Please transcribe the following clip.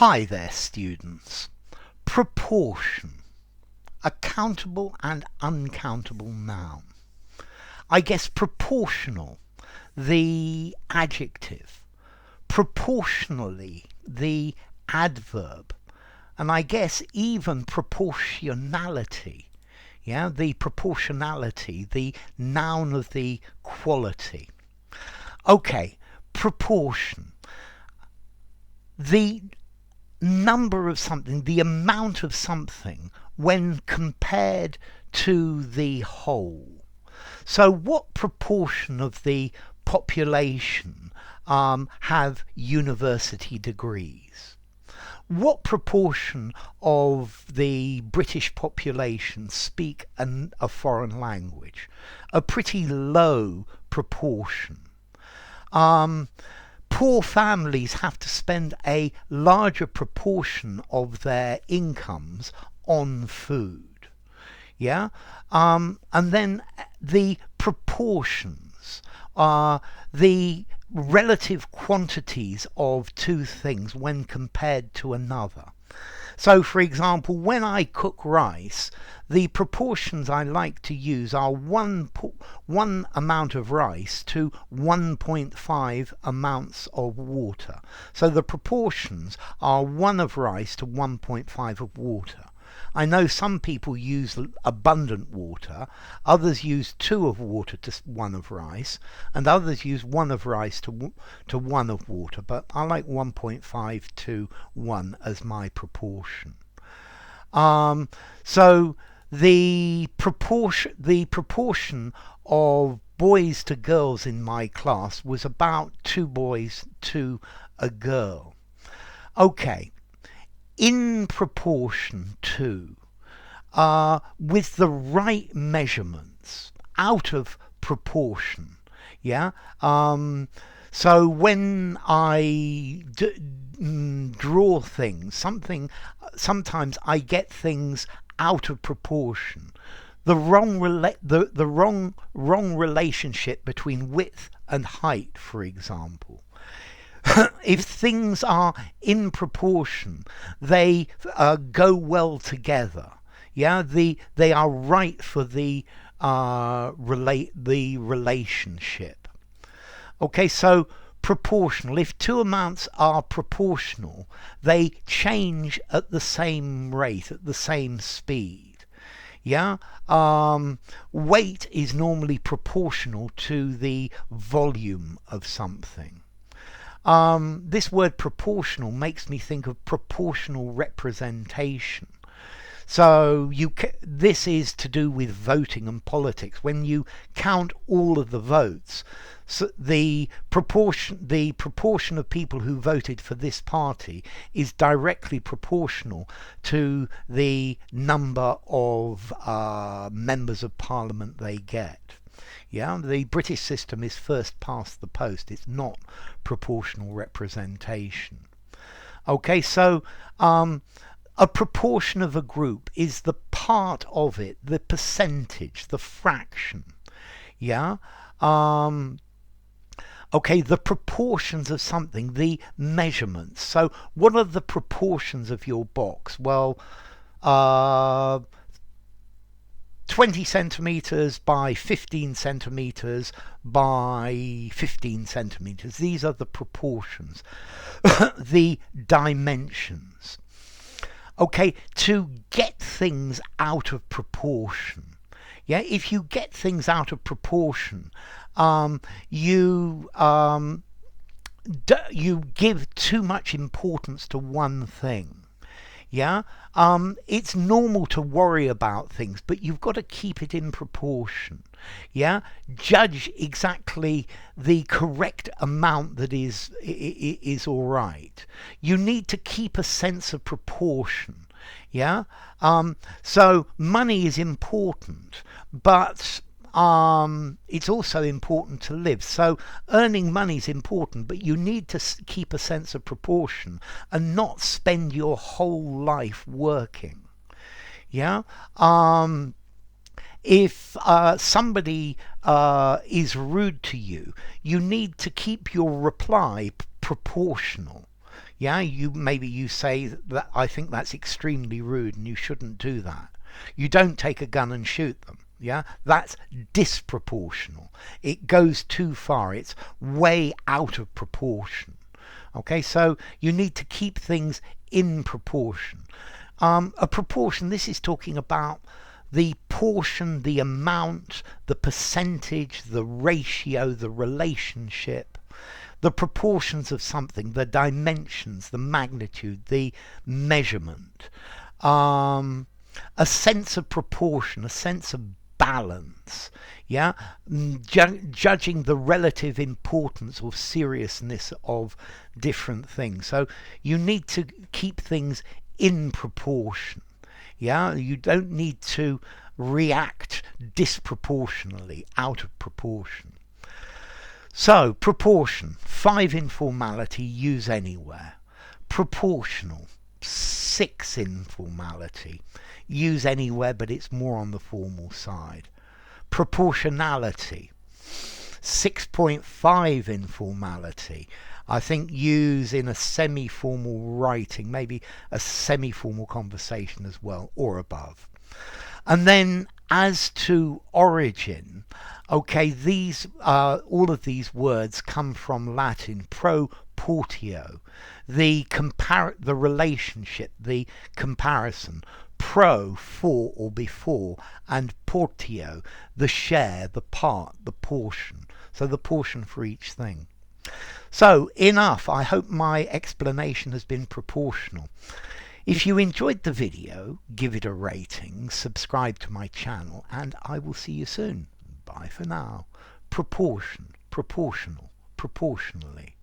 Hi there, students. Proportion. A countable and uncountable noun. I guess proportional, the adjective. Proportionally, the adverb. And I guess even proportionality. Yeah, the proportionality, the noun of the quality. Okay, proportion. The number of something, the amount of something when compared to the whole. So what proportion of the population have university degrees? What proportion of the British population speak a foreign language? A pretty low proportion. Poor families have to spend a larger proportion of their incomes on food. Yeah? And then the proportions are the relative quantities of two things when compared to another. So, for example, when I cook rice, the proportions I like to use are one amount of rice to 1.5 amounts of water. So the proportions are 1 of rice to 1.5 of water. I know some people use abundant water, others use 2 of water to 1 of rice, and others use 1 of rice to 1 of water, but I like 1.5 to 1 as my proportion. So the proportion of boys to girls in my class was about 2 boys to a girl. Okay. In proportion to, with the right measurements, out of proportion. Yeah. So when I draw things, sometimes I get things out of proportion. The wrong relationship between width and height, for example. If things are in proportion, they go well together. Yeah, they are right for the relationship. Okay, so proportional. If two amounts are proportional, they change at the same rate, at the same speed. Yeah, weight is normally proportional to the volume of something. This word proportional makes me think of proportional representation. So this is to do with voting and politics. When you count all of the votes, so the proportion of people who voted for this party is directly proportional to the number of members of parliament they get. Yeah, the British system is first past the post. It's not proportional representation. Okay, so a proportion of a group is the part of it, the percentage, the fraction. Yeah. Okay, the proportions of something, the measurements. So what are the proportions of your box? Well, 20 centimeters by 15 centimeters by 15 centimeters. These are the proportions, the dimensions. Okay, to get things out of proportion. Yeah, if you get things out of proportion, you give too much importance to one thing. Yeah, it's normal to worry about things, but you've got to keep it in proportion. Yeah, judge exactly the correct amount that is all right. You need to keep a sense of proportion. Yeah, so money is important, but it's also important to live. So earning money is important, but you need to keep a sense of proportion and not spend your whole life working. Yeah. If somebody is rude to you, you need to keep your reply proportional. Yeah, maybe you say that I think that's extremely rude and you shouldn't do that. You don't take a gun and shoot them. Yeah, that's disproportional. It goes too far. It's way out of proportion. Okay, so you need to keep things in proportion. A proportion, this is talking about the portion, the amount, the percentage, the ratio, the relationship, the proportions of something, the dimensions, the magnitude, the measurement. A sense of proportion, a sense of balance, yeah, judging the relative importance or seriousness of different things. So you need to keep things in proportion. Yeah, you don't need to react disproportionately, out of proportion. So proportion, 5 informality, use anywhere. Proportional, 6 informality, use anywhere, but it's more on the formal side. Proportionality, 6.5 informality, I think use in a semi-formal writing, maybe a semi-formal conversation as well, or above. And then as to origin, okay, these all of these words come from Latin pro portio, the relationship, the comparison. Pro, for or before, and portio, the share, the part, the portion. So the portion for each thing. So enough. I hope my explanation has been proportional. If you enjoyed the video, give it a rating, subscribe to my channel, and I will see you soon. Bye for now. Proportion, proportional, proportionally.